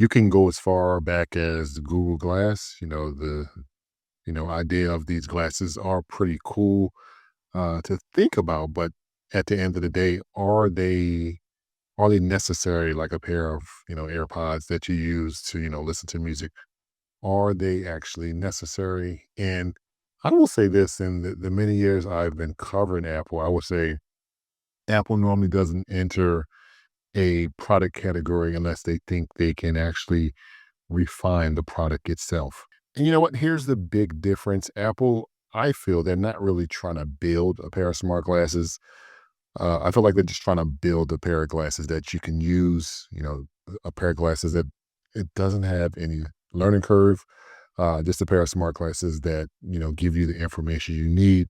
You can go as far back as the Google Glass. The idea of these glasses are pretty cool to think about, but at the end of the day, are they necessary like a pair of AirPods that you use to listen to music? Are they actually necessary? And I will say this: in the many years I've been covering Apple, I would say Apple normally doesn't enter a product category unless they think they can actually refine the product itself. And you know what? Here's the big difference. Apple, I feel they're not really trying to build a pair of smart glasses. I feel like they're just trying to build a pair of glasses that you can use, a pair of glasses that it doesn't have any learning curve, just a pair of smart glasses that, give you the information you need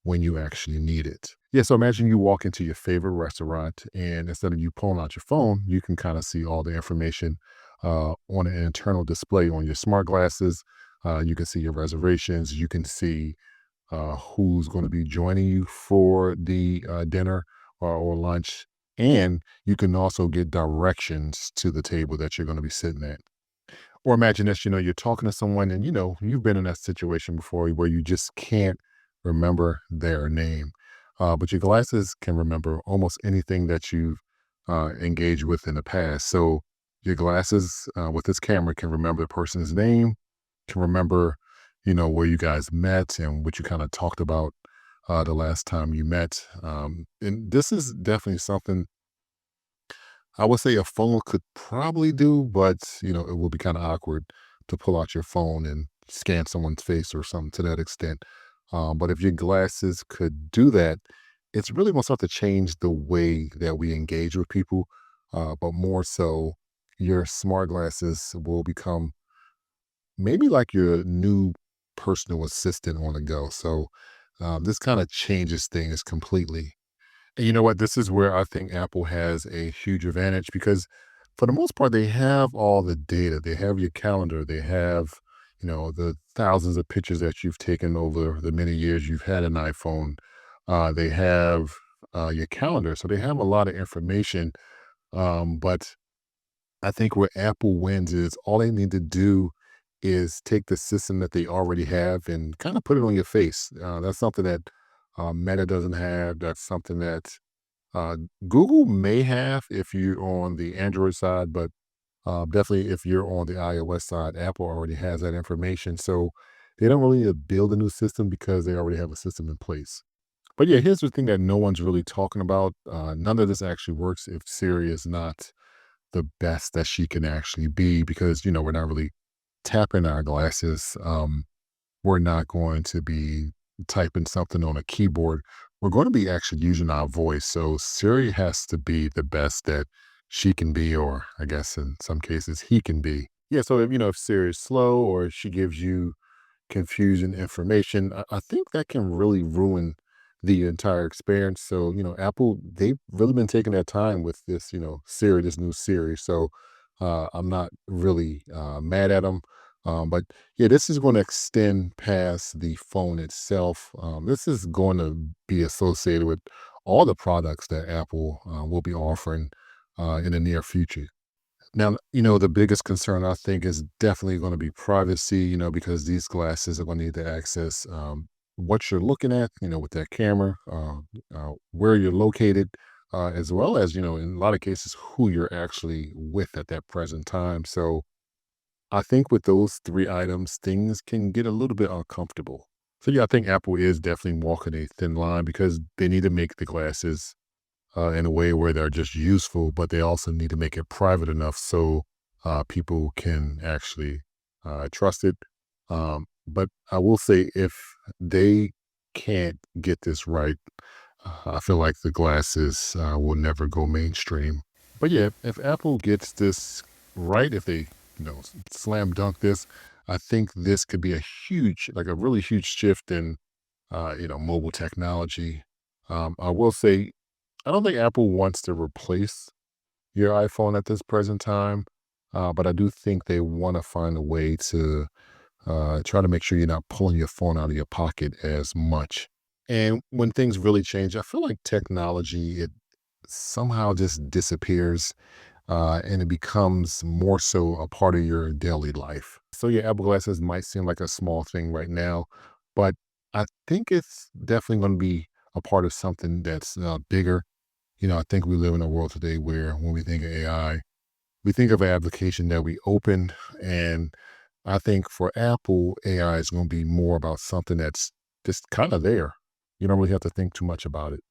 when you actually need it. Yeah, so imagine you walk into your favorite restaurant and instead of you pulling out your phone, you can kind of see all the information on an internal display on your smart glasses. You can see your reservations. You can see who's going to be joining you for the dinner or lunch. And you can also get directions to the table that you're going to be sitting at. Or imagine this, you're talking to someone and, you've been in that situation before where you just can't remember their name. But your glasses can remember almost anything that you've engaged with in the past. So your glasses with this camera can remember the person's name, can remember, where you guys met and what you kind of talked about the last time you met. And this is definitely something I would say a phone could probably do, but it will be kind of awkward to pull out your phone and scan someone's face or something to that extent. But if your glasses could do that, it's really going to start to change the way that we engage with people. But more so, your smart glasses will become maybe like your new personal assistant on the go. So this kind of changes things completely. And you know what? This is where I think Apple has a huge advantage because for the most part, they have all the data. They have your calendar. They have, the thousands of pictures that you've taken over the many years you've had an iPhone. They have your calendar. So they have a lot of information. But I think where Apple wins is all they need to do is take the system that they already have and kind of put it on your face. That's something that Meta doesn't have. That's something that uh, Google may have if you're on the Android side, but definitely if you're on the iOS side, Apple already has that information. So they don't really need to build a new system because they already have a system in place. But yeah, here's the thing that no one's really talking about. None of this actually works if Siri is not the best that she can actually be because, we're not really tapping our glasses. We're not going to be typing something on a keyboard. We're going to be actually using our voice. So Siri has to be the best that she can be, or I guess in some cases he can be. Yeah. So if Siri is slow or she gives you confusing information, I think that can really ruin the entire experience. So, Apple, they've really been taking their time with this, Siri, this new Siri. So I'm not really mad at them. But yeah, this is going to extend past the phone itself. This is going to be associated with all the products that Apple will be offering in the near future. Now, the biggest concern I think is definitely going to be privacy, because these glasses are going to need to access what you're looking at, with that camera, where you're located, as well as, in a lot of cases, who you're actually with at that present time. So I think with those three items, things can get a little bit uncomfortable. So yeah, I think Apple is definitely walking a thin line because they need to make the glasses in a way where they're just useful, but they also need to make it private enough so people can actually trust it. But I will say, if they can't get this right, I feel like the glasses will never go mainstream. But yeah, if Apple gets this right, if they slam dunk this, I think this could be a huge, like a really huge shift in mobile technology. I will say I don't think Apple wants to replace your iPhone at this present time, but I do think they want to find a way to try to make sure you're not pulling your phone out of your pocket as much. And when things really change, I feel like technology, it somehow just disappears. and it becomes more so a part of your daily life. So, yeah, Apple Glasses might seem like a small thing right now, but I think it's definitely going to be a part of something that's bigger. I think we live in a world today where when we think of AI, we think of an application that we open. And I think for Apple, AI is going to be more about something that's just kind of there. You don't really have to think too much about it.